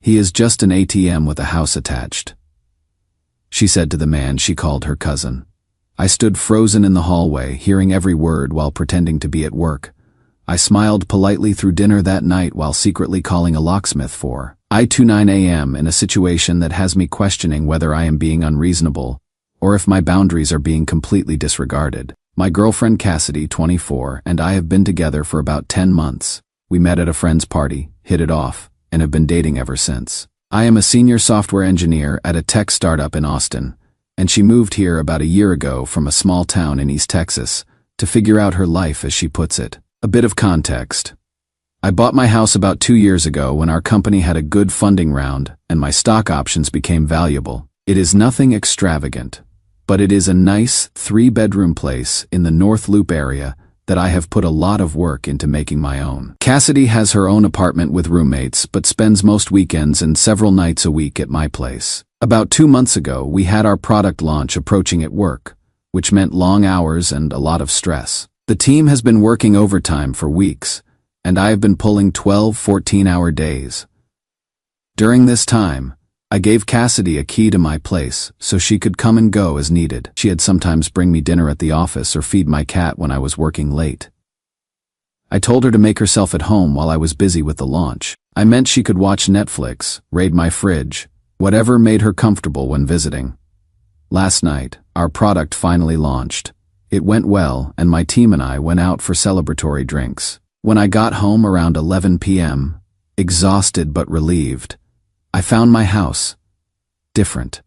He is just an ATM with a house attached," she said to the man she called her cousin. I stood frozen in the hallway, hearing every word while pretending to be at work. I smiled politely through dinner that night while secretly calling a locksmith for 2:29 a.m. in a situation that has me questioning whether I am being unreasonable or if my boundaries are being completely disregarded. My girlfriend Cassidy, 24, and I have been together for about 10 months. We met at a friend's party, hit it off, and have been dating ever since. I am a senior software engineer at a tech startup in Austin, and she moved here about a year ago from a small town in East Texas to figure out her life, as she puts it. A bit of context. I bought my house about 2 years ago when our company had a good funding round and my stock options became valuable. It is nothing extravagant, but it is a nice 3-bedroom place in the North Loop area that I have put a lot of work into making my own. Cassidy has her own apartment with roommates, but spends most weekends and several nights a week at my place. About 2 months ago, we had our product launch approaching at work, which meant long hours and a lot of stress. The team has been working overtime for weeks, and I have been pulling 12 14-hour days. During this time, I gave Cassidy a key to my place so she could come and go as needed. She had sometimes bring me dinner at the office or feed my cat when I was working late. I told her to make herself at home while I was busy with the launch. I meant she could watch Netflix, raid my fridge, whatever made her comfortable when visiting. Last night, our product finally launched. It went well, and my team and I went out for celebratory drinks. When I got home around 11 p.m., exhausted but relieved, I found my house different.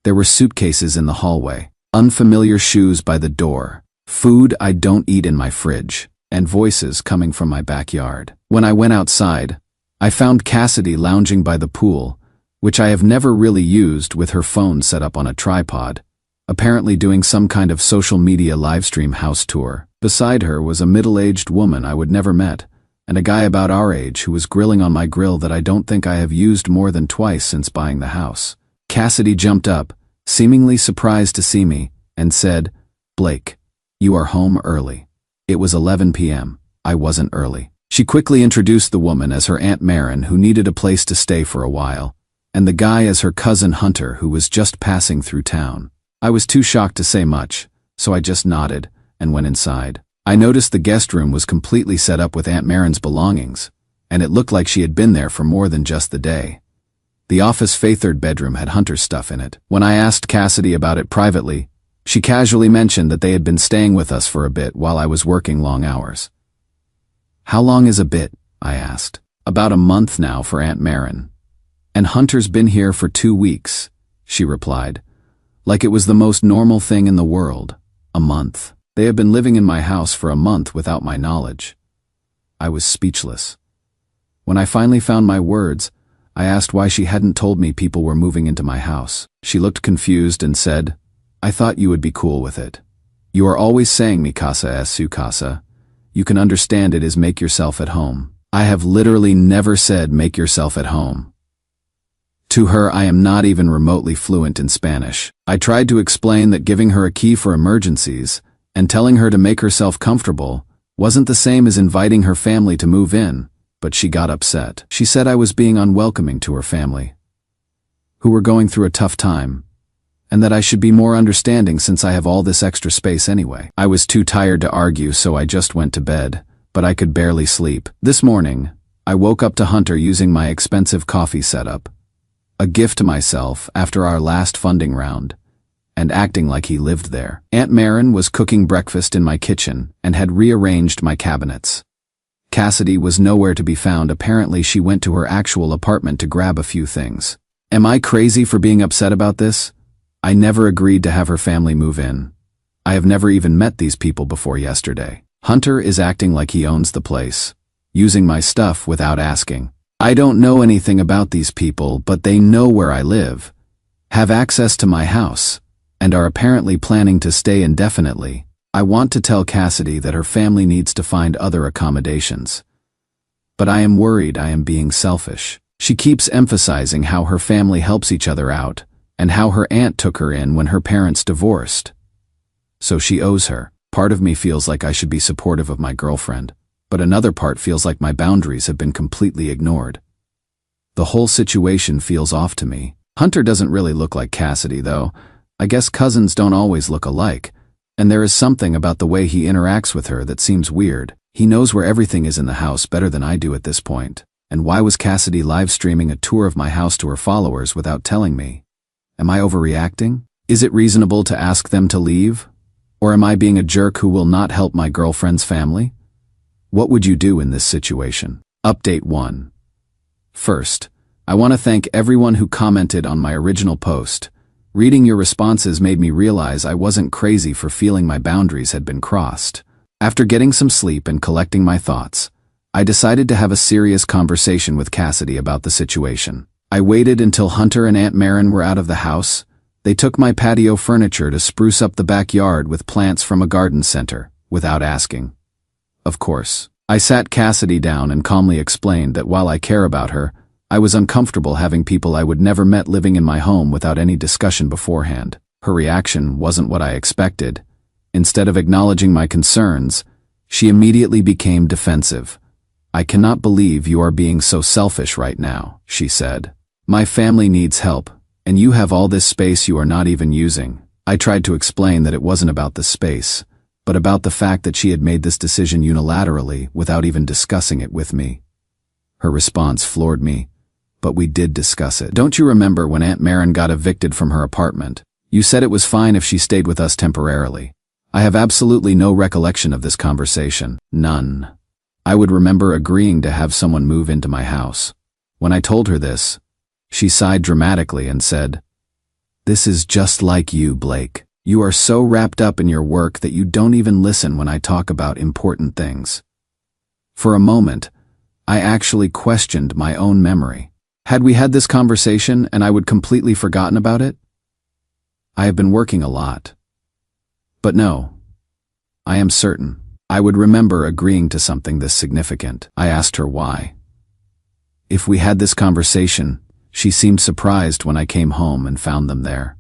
There were suitcases in the hallway, unfamiliar shoes by the door, food I don't eat in my fridge, and voices coming from my backyard. When I went outside, I found Cassidy lounging by the pool, which I have never really used, with her phone set up on a tripod, apparently doing some kind of social media livestream house tour. Beside her was a middle-aged woman I would never met, and a guy about our age who was grilling on my grill that I don't think I have used more than twice since buying the house. Cassidy jumped up, seemingly surprised to see me, and said, "Blake, you are home early." It was 11 p.m. I wasn't early. She quickly introduced the woman as her Aunt Marin, who needed a place to stay for a while, and the guy as her cousin Hunter, who was just passing through town. I was too shocked to say much, so I just nodded and went inside. I noticed the guest room was completely set up with Aunt Marin's belongings, and it looked like she had been there for more than just the day. The office third bedroom had Hunter's stuff in it. When I asked Cassidy about it privately, she casually mentioned that they had been staying with us for a bit while I was working long hours. "How long is a bit?" I asked. "About a month now for Aunt Marin. And Hunter's been here for 2 weeks," she replied, like it was the most normal thing in the world. A month. They have been living in my house for a month without my knowledge. I was speechless. When I finally found my words, I asked why she hadn't told me people were moving into my house. She looked confused and said, "I thought you would be cool with it. You are always saying mi casa es su casa. You can understand it is make yourself at home." I have literally never said make yourself at home. To her, I am not even remotely fluent in Spanish. I tried to explain that giving her a key for emergencies and telling her to make herself comfortable wasn't the same as inviting her family to move in, but she got upset. She said I was being unwelcoming to her family, who were going through a tough time, and that I should be more understanding since I have all this extra space anyway. I was too tired to argue, so I just went to bed, but I could barely sleep. This morning, I woke up to Hunter using my expensive coffee setup, a gift to myself after our last funding round, and acting like he lived there. Aunt Marin was cooking breakfast in my kitchen and had rearranged my cabinets. Cassidy was nowhere to be found. Apparently she went to her actual apartment to grab a few things. Am I crazy for being upset about this? I never agreed to have her family move in. I have never even met these people before yesterday. Hunter is acting like he owns the place, using my stuff without asking. I don't know anything about these people, but they know where I live, have access to my house, and are apparently planning to stay indefinitely. I want to tell Cassidy that her family needs to find other accommodations, but I am worried I am being selfish. She keeps emphasizing how her family helps each other out and how her aunt took her in when her parents divorced. So she owes her. Part of me feels like I should be supportive of my girlfriend, but another part feels like my boundaries have been completely ignored. The whole situation feels off to me. Hunter doesn't really look like Cassidy, though. I guess cousins don't always look alike, and there is something about the way he interacts with her that seems weird. He knows where everything is in the house better than I do at this point. And why was Cassidy live streaming a tour of my house to her followers without telling me? Am I overreacting? Is it reasonable to ask them to leave? Or am I being a jerk who will not help my girlfriend's family? What would you do in this situation? Update 1. First, I want to thank everyone who commented on my original post. Reading your responses made me realize I wasn't crazy for feeling my boundaries had been crossed. After getting some sleep and collecting my thoughts, I decided to have a serious conversation with Cassidy about the situation. I waited until Hunter and Aunt Maren were out of the house. They took my patio furniture to spruce up the backyard with plants from a garden center, without asking. Of course, I sat Cassidy down and calmly explained that while I care about her, I was uncomfortable having people I would never met living in my home without any discussion beforehand. Her reaction wasn't what I expected. Instead of acknowledging my concerns, she immediately became defensive. "I cannot believe you are being so selfish right now," she said. "My family needs help, and you have all this space you are not even using." I tried to explain that it wasn't about the space, but about the fact that she had made this decision unilaterally without even discussing it with me. Her response floored me. "But we did discuss it. Don't you remember when Aunt Maren got evicted from her apartment? You said it was fine if she stayed with us temporarily." I have absolutely no recollection of this conversation. None. I would remember agreeing to have someone move into my house. When I told her this, she sighed dramatically and said, "This is just like you, Blake. You are so wrapped up in your work that you don't even listen when I talk about important things." For a moment, I actually questioned my own memory. Had we had this conversation and I would completely forgotten about it? I have been working a lot. But no, I am certain I would remember agreeing to something this significant. I asked her why. If we had this conversation, she seemed surprised when I came home and found them there.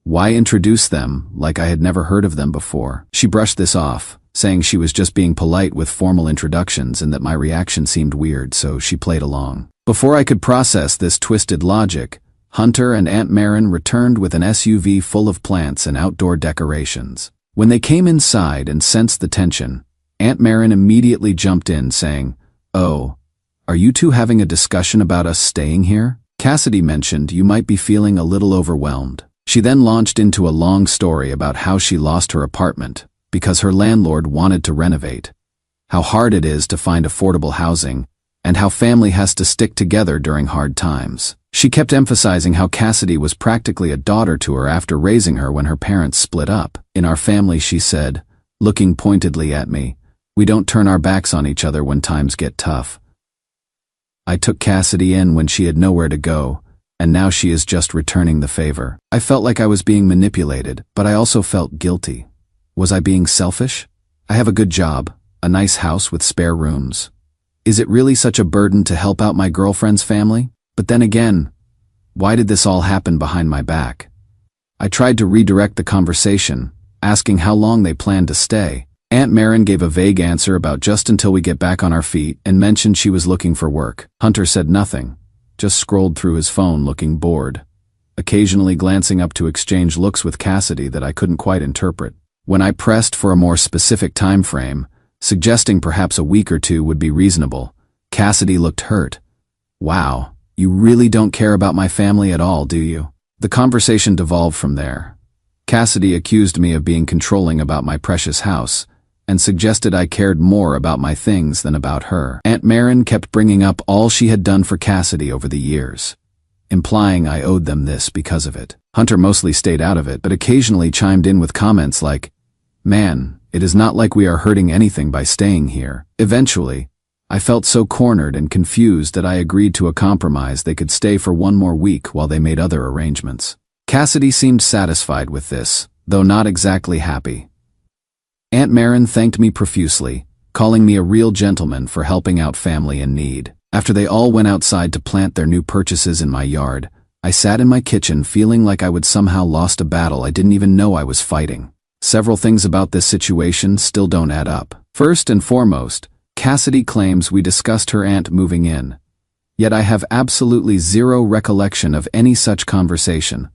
Why introduce them like I had never heard of them before? She brushed this off, saying she was just being polite with formal introductions and that my reaction seemed weird, so she played along. Before I could process this twisted logic, Hunter and Aunt Maren returned with an SUV full of plants and outdoor decorations. When they came inside and sensed the tension, Aunt Maren immediately jumped in, saying, "Oh, are you two having a discussion about us staying here? Cassidy mentioned you might be feeling a little overwhelmed." She then launched into a long story about how she lost her apartment because her landlord wanted to renovate, how hard it is to find affordable housing, and how family has to stick together during hard times. She kept emphasizing how Cassidy was practically a daughter to her after raising her when her parents split up. "In our family," she said, looking pointedly at me, "we don't turn our backs on each other when times get tough." I took Cassidy in when she had nowhere to go, and now she is just returning the favor. I felt like I was being manipulated, but I also felt guilty. Was I being selfish? I have a good job, a nice house with spare rooms. Is it really such a burden to help out my girlfriend's family? But then again, why did this all happen behind my back? I tried to redirect the conversation, asking how long they planned to stay. Aunt Maren gave a vague answer about just until we get back on our feet and mentioned she was looking for work. Hunter said nothing, just scrolled through his phone looking bored, occasionally glancing up to exchange looks with Cassidy that I couldn't quite interpret. When I pressed for a more specific time frame, suggesting perhaps a week or two would be reasonable, Cassidy looked hurt. "Wow. You really don't care about my family at all, do you?" The conversation devolved from there. Cassidy accused me of being controlling about my precious house, and suggested I cared more about my things than about her. Aunt Maren kept bringing up all she had done for Cassidy over the years, implying I owed them this because of it. Hunter mostly stayed out of it, but occasionally chimed in with comments like, "Man, it is not like we are hurting anything by staying here." Eventually, I felt so cornered and confused that I agreed to a compromise they could stay for one more week while they made other arrangements. Cassidy seemed satisfied with this, though not exactly happy. Aunt Maren thanked me profusely, calling me a real gentleman for helping out family in need. After they all went outside to plant their new purchases in my yard, I sat in my kitchen feeling like I would somehow lost a battle I didn't even know I was fighting. Several things about this situation still don't add up. First and foremost, Cassidy claims we discussed her aunt moving in. Yet I have absolutely zero recollection of any such conversation.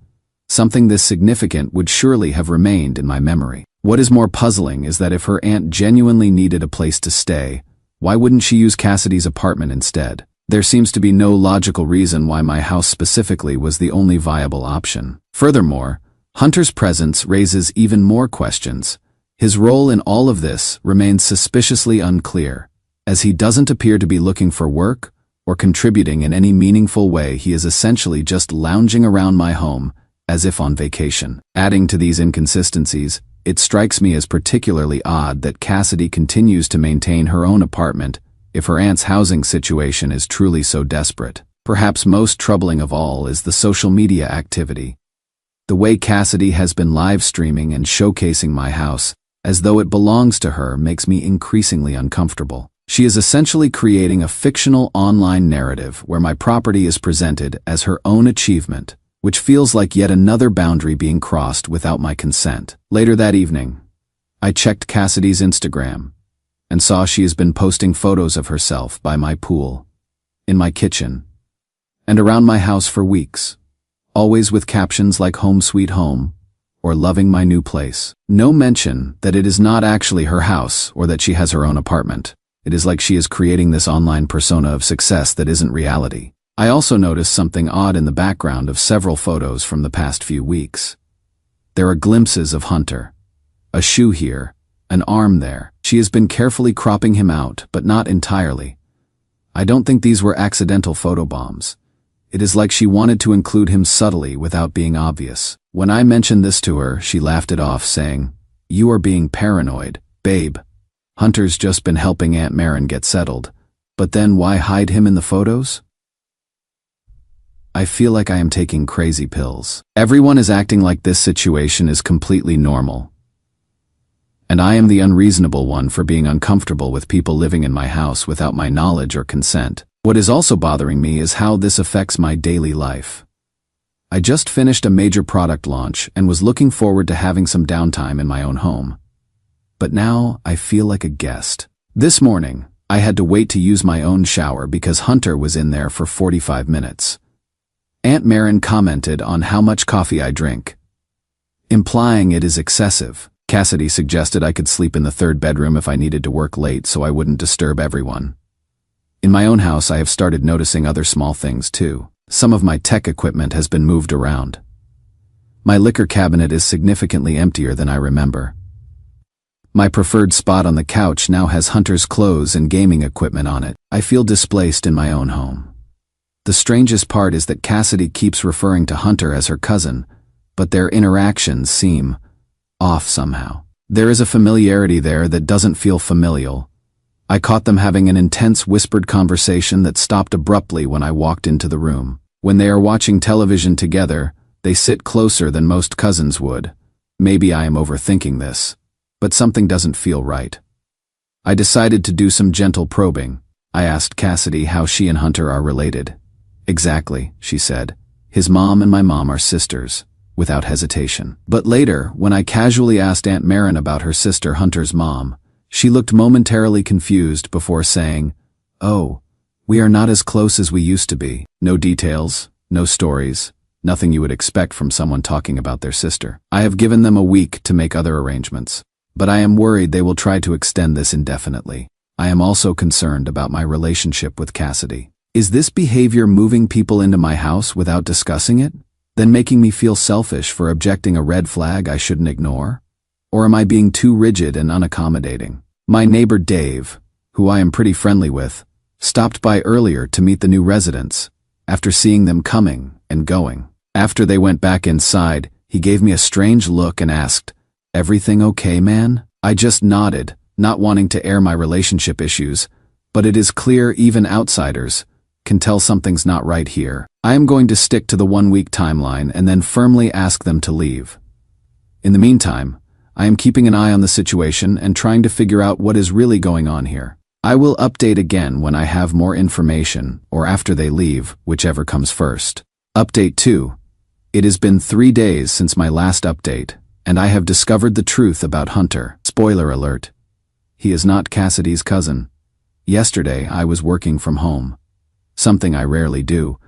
Something this significant would surely have remained in my memory. What is more puzzling is that if her aunt genuinely needed a place to stay, why wouldn't she use Cassidy's apartment instead? There seems to be no logical reason why my house specifically was the only viable option. Furthermore, Hunter's presence raises even more questions. His role in all of this remains suspiciously unclear, as he doesn't appear to be looking for work or contributing in any meaningful way. He is essentially just lounging around my home as if on vacation. Adding to these inconsistencies, it strikes me as particularly odd that Cassidy continues to maintain her own apartment if her aunt's housing situation is truly so desperate. Perhaps most troubling of all is the social media activity. The way Cassidy has been live streaming and showcasing my house as though it belongs to her makes me increasingly uncomfortable. She is essentially creating a fictional online narrative where my property is presented as her own achievement, which feels like yet another boundary being crossed without my consent. Later that evening, I checked Cassidy's Instagram and saw she has been posting photos of herself by my pool, in my kitchen, and around my house for weeks, always with captions like "Home Sweet Home" or "Loving my new place." No mention that it is not actually her house or that she has her own apartment. It is like she is creating this online persona of success that isn't reality. I also noticed something odd in the background of several photos from the past few weeks. There are glimpses of Hunter. A shoe here, an arm there. She has been carefully cropping him out, but not entirely. I don't think these were accidental photobombs. It is like she wanted to include him subtly without being obvious. When I mentioned this to her, she laughed it off, saying, "You are being paranoid, babe. Hunter's just been helping Aunt Maren get settled. But then why hide him in the photos?" I feel like I am taking crazy pills. Everyone is acting like this situation is completely normal. And I am the unreasonable one for being uncomfortable with people living in my house without my knowledge or consent. What is also bothering me is how this affects my daily life. I just finished a major product launch and was looking forward to having some downtime in my own home. But now I feel like a guest. This morning, I had to wait to use my own shower because Hunter was in there for 45 minutes. Aunt Maren commented on how much coffee I drink, implying it is excessive. Cassidy suggested I could sleep in the third bedroom if I needed to work late so I wouldn't disturb everyone. In my own house, I have started noticing other small things too. Some of my tech equipment has been moved around. My liquor cabinet is significantly emptier than I remember. My preferred spot on the couch now has Hunter's clothes and gaming equipment on it. I feel displaced in my own home. The strangest part is that Cassidy keeps referring to Hunter as her cousin, but their interactions seem off somehow. There is a familiarity there that doesn't feel familial. I caught them having an intense whispered conversation that stopped abruptly when I walked into the room. When they are watching television together, they sit closer than most cousins would. Maybe I am overthinking this, but something doesn't feel right. I decided to do some gentle probing. I asked Cassidy how she and Hunter are related. "Exactly," she said. "His mom and my mom are sisters," without hesitation. But later, when I casually asked Aunt Maren about her sister Hunter's mom, she looked momentarily confused before saying, "Oh, we are not as close as we used to be." No details, no stories, nothing you would expect from someone talking about their sister. I have given them a week to make other arrangements, but I am worried they will try to extend this indefinitely. I am also concerned about my relationship with Cassidy. Is this behavior moving people into my house without discussing it, then making me feel selfish for objecting a red flag I shouldn't ignore? Or am I being too rigid and unaccommodating? My neighbor Dave, who I am pretty friendly with, stopped by earlier to meet the new residents, after seeing them coming and going. After they went back inside, he gave me a strange look and asked, "Everything okay, man?" I just nodded, not wanting to air my relationship issues, but it is clear even outsiders can tell something's not right here. I am going to stick to the 1-week timeline and then firmly ask them to leave. In the meantime, I am keeping an eye on the situation and trying to figure out what is really going on here. I will update again when I have more information or after they leave, whichever comes first. Update 2. It has been 3 days since my last update, and I have discovered the truth about Hunter. Spoiler alert. He is not Cassidy's cousin. Yesterday, I was working from home. something I rarely do,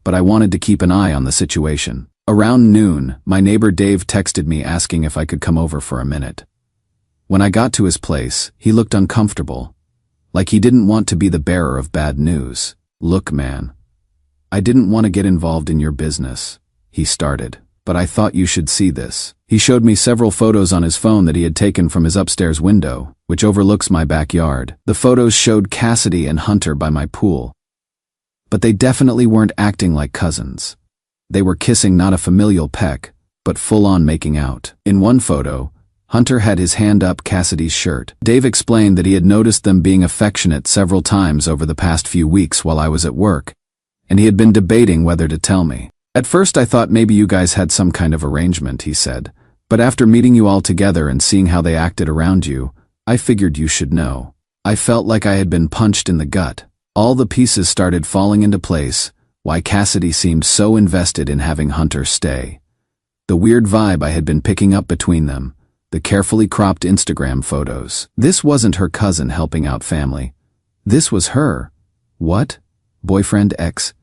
but I wanted to keep an eye on the situation. Around noon, my neighbor Dave texted me asking if I could come over for a minute. When I got to his place, he looked uncomfortable, like he didn't want to be the bearer of bad news. "Look, man, I didn't want to get involved in your business," he started, "but I thought you should see this." He showed me several photos on his phone that he had taken from his upstairs window, which overlooks my backyard. The photos showed Cassidy and Hunter by my pool, but they definitely weren't acting like cousins. They were kissing not a familial peck, but full-on making out. In one photo, Hunter had his hand up Cassidy's shirt. Dave explained that he had noticed them being affectionate several times over the past few weeks while I was at work, and he had been debating whether to tell me. "At first I thought maybe you guys had some kind of arrangement," he said, "but after meeting you all together and seeing how they acted around you, I figured you should know." I felt like I had been punched in the gut. All the pieces started falling into place, why Cassidy seemed so invested in having Hunter stay. The weird vibe I had been picking up between them, the carefully cropped Instagram photos. This wasn't her cousin helping out family. This was her. What? Boyfriend, ex?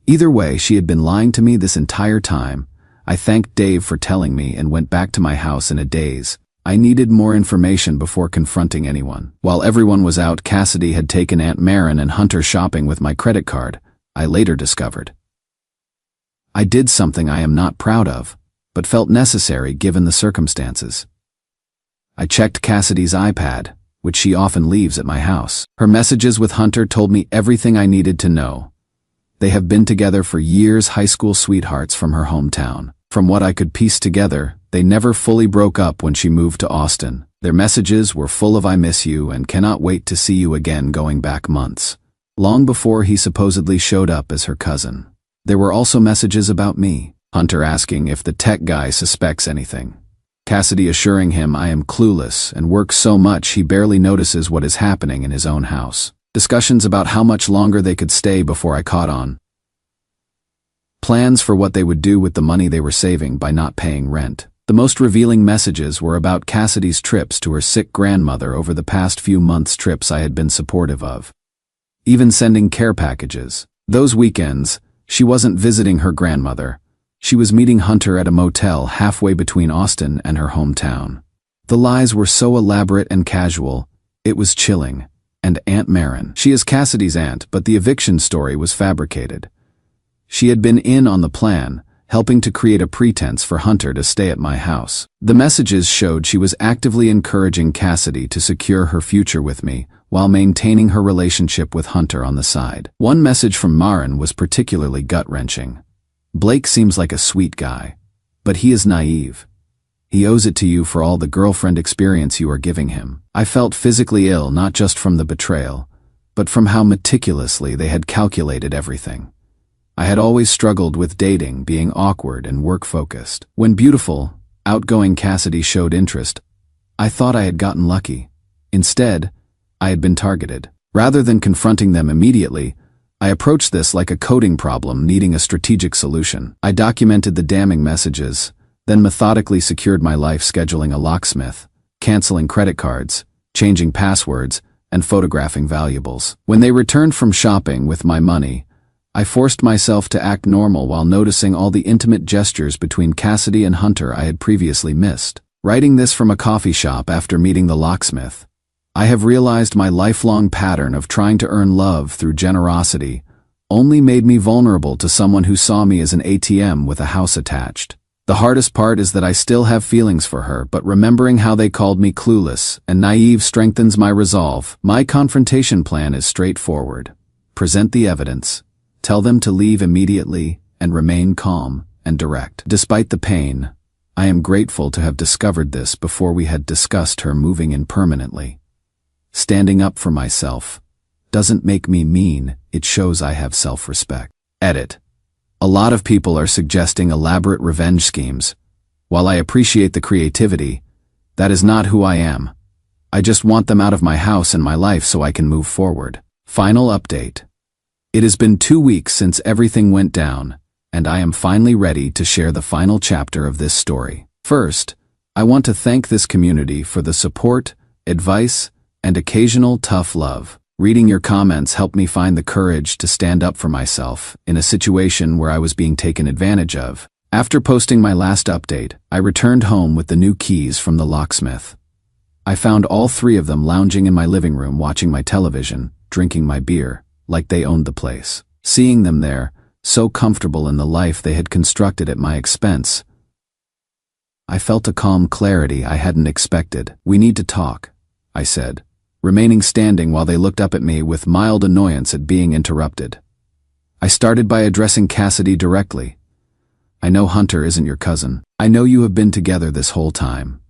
Either way, she had been lying to me this entire time. I thanked Dave for telling me and went back to my house in a daze. I needed more information before confronting anyone. While everyone was out, Cassidy had taken Aunt Marin and Hunter shopping with my credit card, I later discovered. I did something I am not proud of, but felt necessary given the circumstances. I checked Cassidy's iPad, which she often leaves at my house. Her messages with Hunter told me everything I needed to know. They have been together for years, high school sweethearts from her hometown. From what I could piece together, they never fully broke up when she moved to Austin. Their messages were full of "I miss you" and "cannot wait to see you again," going back months, long before he supposedly showed up as her cousin. There were also messages about me, Hunter asking if the tech guy suspects anything, Cassidy assuring him I am clueless and work so much he barely notices what is happening in his own house. Discussions about how much longer they could stay before I caught on. Plans for what they would do with the money they were saving by not paying rent. The most revealing messages were about Cassidy's trips to her sick grandmother over the past few months, trips I had been supportive of. Even sending care packages. Those weekends, she wasn't visiting her grandmother. She was meeting Hunter at a motel halfway between Austin and her hometown. The lies were so elaborate and casual, it was chilling. And Aunt Marin. She is Cassidy's aunt, but the eviction story was fabricated. She had been in on the plan, helping to create a pretense for Hunter to stay at my house. The messages showed she was actively encouraging Cassidy to secure her future with me, while maintaining her relationship with Hunter on the side. One message from Marin was particularly gut-wrenching. "Blake seems like a sweet guy, but he is naive. He owes it to you for all the girlfriend experience you are giving him." I felt physically ill not just from the betrayal, but from how meticulously they had calculated everything. I had always struggled with dating being awkward and work-focused. When beautiful, outgoing Cassidy showed interest, I thought I had gotten lucky. Instead, I had been targeted. Rather than confronting them immediately, I approached this like a coding problem needing a strategic solution. I documented the damning messages, then methodically secured my life, scheduling a locksmith, canceling credit cards, changing passwords, and photographing valuables. When they returned from shopping with my money, I forced myself to act normal while noticing all the intimate gestures between Cassidy and Hunter I had previously missed. Writing this from a coffee shop after meeting the locksmith, I have realized my lifelong pattern of trying to earn love through generosity only made me vulnerable to someone who saw me as an ATM with a house attached. The hardest part is that I still have feelings for her, but remembering how they called me clueless and naive strengthens my resolve. My confrontation plan is straightforward. Present the evidence, tell them to leave immediately, and remain calm and direct. Despite the pain, I am grateful to have discovered this before we had discussed her moving in permanently. Standing up for myself doesn't make me mean, it shows I have self-respect. Edit. A lot of people are suggesting elaborate revenge schemes. While I appreciate the creativity, that is not who I am. I just want them out of my house and my life so I can move forward. Final update. It has been 2 weeks since everything went down, and I am finally ready to share the final chapter of this story. First, I want to thank this community for the support, advice, and occasional tough love. Reading your comments helped me find the courage to stand up for myself in a situation where I was being taken advantage of. After posting my last update, I returned home with the new keys from the locksmith. I found all three of them lounging in my living room watching my television, drinking my beer, like they owned the place. Seeing them there, so comfortable in the life they had constructed at my expense, I felt a calm clarity I hadn't expected. "We need to talk," I said, remaining standing while they looked up at me with mild annoyance at being interrupted. I started by addressing Cassidy directly. "I know Hunter isn't your cousin. I know you have been together this whole time."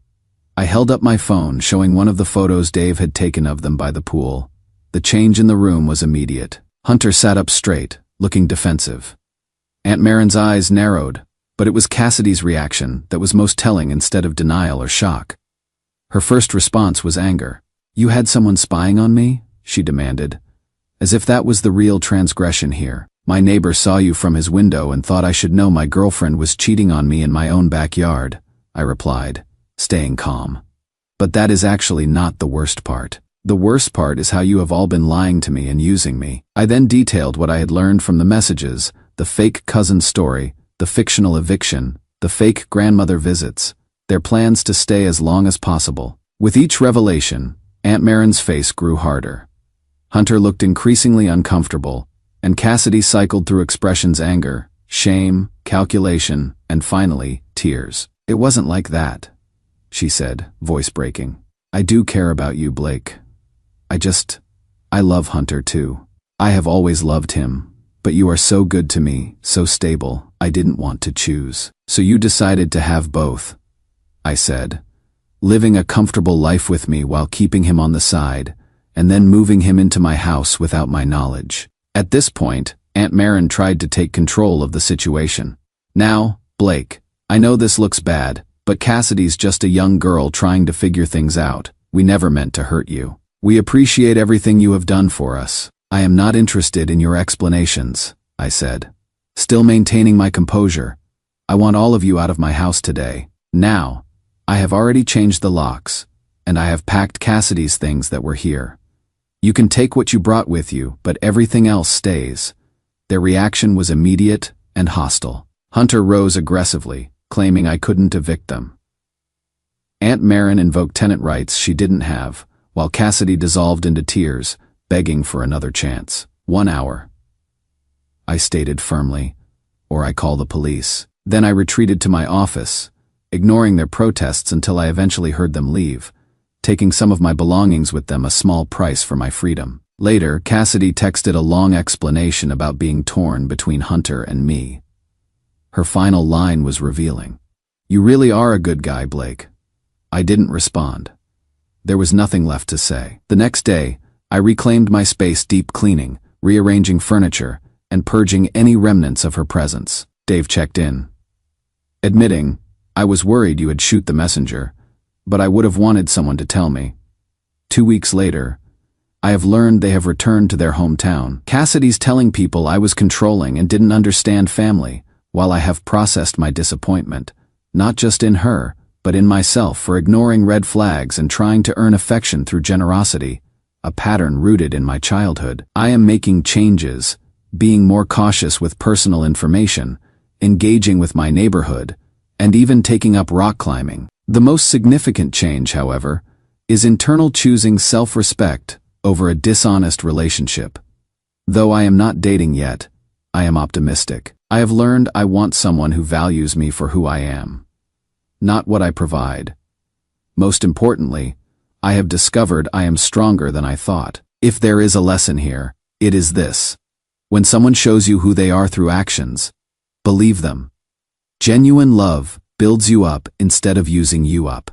I held up my phone, showing one of the photos Dave had taken of them by the pool. The change in the room was immediate. Hunter sat up straight, looking defensive. Aunt Marin's eyes narrowed, but it was Cassidy's reaction that was most telling instead of denial or shock. Her first response was anger. "You had someone spying on me?" she demanded. As if that was the real transgression here. "My neighbor saw you from his window and thought I should know my girlfriend was cheating on me in my own backyard," I replied, staying calm. "But that is actually not the worst part. The worst part is how you have all been lying to me and using me." I then detailed what I had learned from the messages, the fake cousin story, the fictional eviction, the fake grandmother visits, their plans to stay as long as possible. With each revelation, Aunt Marin's face grew harder. Hunter looked increasingly uncomfortable, and Cassidy cycled through expressions: anger, shame, calculation, and finally, tears. "It wasn't like that," she said, voice breaking. "I do care about you, Blake. I love Hunter too. I have always loved him, but you are so good to me, so stable, I didn't want to choose. So you decided to have both," I said, "living a comfortable life with me while keeping him on the side, and then moving him into my house without my knowledge." At this point, Aunt Marin tried to take control of the situation. "Now, Blake, I know this looks bad, but Cassidy's just a young girl trying to figure things out. We never meant to hurt you. We appreciate everything you have done for us. I am not interested in your explanations," I said, still maintaining my composure. "I want all of you out of my house today. Now, I have already changed the locks, and I have packed Cassidy's things that were here. You can take what you brought with you, but everything else stays." Their reaction was immediate and hostile. Hunter rose aggressively, claiming I couldn't evict them. Aunt Marin invoked tenant rights she didn't have, while Cassidy dissolved into tears, begging for another chance. 1 hour, I stated firmly, or I call the police. Then I retreated to my office, ignoring their protests until I eventually heard them leave, taking some of my belongings with them, a small price for my freedom. Later, Cassidy texted a long explanation about being torn between Hunter and me. Her final line was revealing. "You really are a good guy, Blake." I didn't respond. There was nothing left to say. The next day, I reclaimed my space, deep cleaning, rearranging furniture, and purging any remnants of her presence. Dave checked in, admitting, "I was worried you would shoot the messenger, but I would have wanted someone to tell me." 2 weeks later, I have learned they have returned to their hometown. Cassidy's telling people I was controlling and didn't understand family, while I have processed my disappointment, not just in her, but in myself for ignoring red flags and trying to earn affection through generosity, a pattern rooted in my childhood. I am making changes, being more cautious with personal information, engaging with my neighborhood, and even taking up rock climbing. The most significant change, however, is internal, choosing self-respect over a dishonest relationship. Though I am not dating yet, I am optimistic. I have learned I want someone who values me for who I am, not what I provide. Most importantly, I have discovered I am stronger than I thought. If there is a lesson here, it is this. When someone shows you who they are through actions, believe them. Genuine love builds you up instead of using you up.